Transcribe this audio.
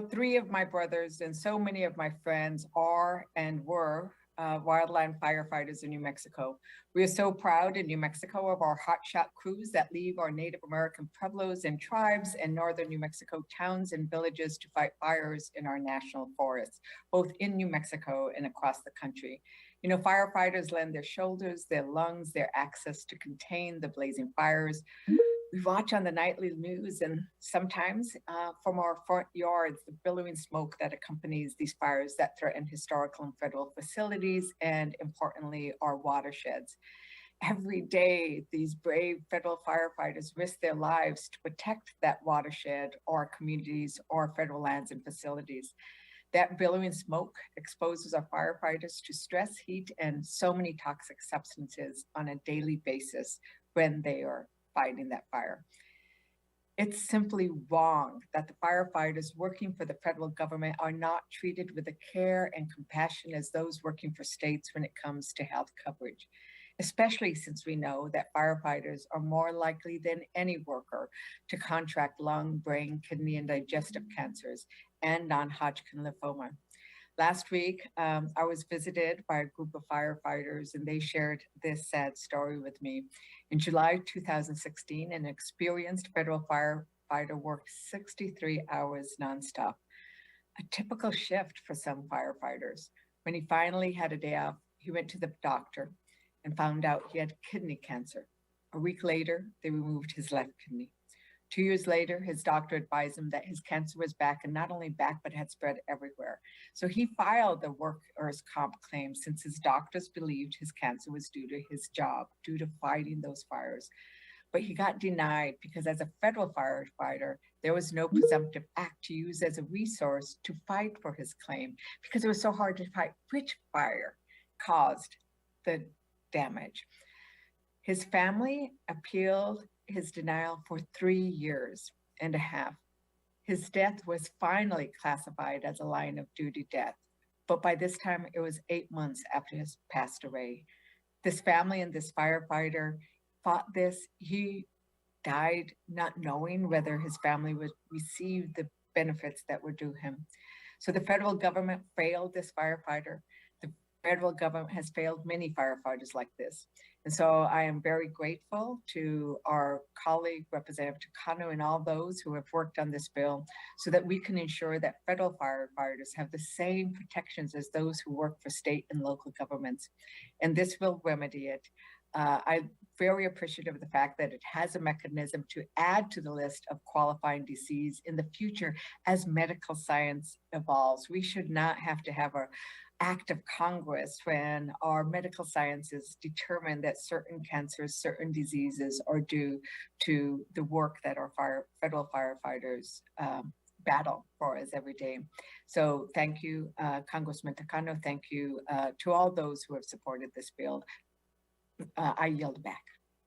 Three of my brothers and so many of my friends are and were wildland firefighters in New Mexico. We are so proud in New Mexico of our hotshot crews that leave our Native American pueblos and tribes and northern New Mexico towns and villages to fight fires in our national forests, both in New Mexico and across the country. Firefighters lend their shoulders, their lungs, their access to contain the blazing fires. We watch on the nightly news and sometimes from our front yards, the billowing smoke that accompanies these fires that threaten historical and federal facilities and importantly, our watersheds. Every day, these brave federal firefighters risk their lives to protect that watershed or communities or federal lands and facilities. That billowing smoke exposes our firefighters to stress, heat, and so many toxic substances on a daily basis when they are fighting that fire. It's simply wrong that the firefighters working for the federal government are not treated with the care and compassion as those working for states when it comes to health coverage, especially since we know that firefighters are more likely than any worker to contract lung, brain, kidney, and digestive cancers and non-Hodgkin lymphoma. Last week, I was visited by a group of firefighters and they shared this sad story with me. In July 2016, an experienced federal firefighter worked 63 hours nonstop, a typical shift for some firefighters. When he finally had a day off, he went to the doctor and found out he had kidney cancer. A week later, they removed his left kidney. 2 years later, his doctor advised him that his cancer was back, and not only back, but had spread everywhere. So he filed the workers' comp claim since his doctors believed his cancer was due to his job, due to fighting those fires. But he got denied because as a federal firefighter, there was no presumptive act to use as a resource to fight for his claim because it was so hard to fight which fire caused the damage. His family appealed his denial for 3 years and a half. His death was finally classified as a line of duty death, but by this time it was 8 months after he passed away. This family and this firefighter fought this. He died not knowing whether his family would receive the benefits that were due him. So the federal government failed this firefighter. The federal government has failed many firefighters like this. And so I am very grateful to our colleague, Representative Takano, and all those who have worked on this bill so that we can ensure that federal firefighters have the same protections as those who work for state and local governments. And this will remedy it. I'm very appreciative of the fact that it has a mechanism to add to the list of qualifying disease in the future as medical science evolves. We should not have to have an act of Congress when our medical sciences determine that certain cancers, certain diseases are due to the work that our federal firefighters battle for us every day. So thank you, Congressman Takano. Thank you to all those who have supported this bill. I yield back.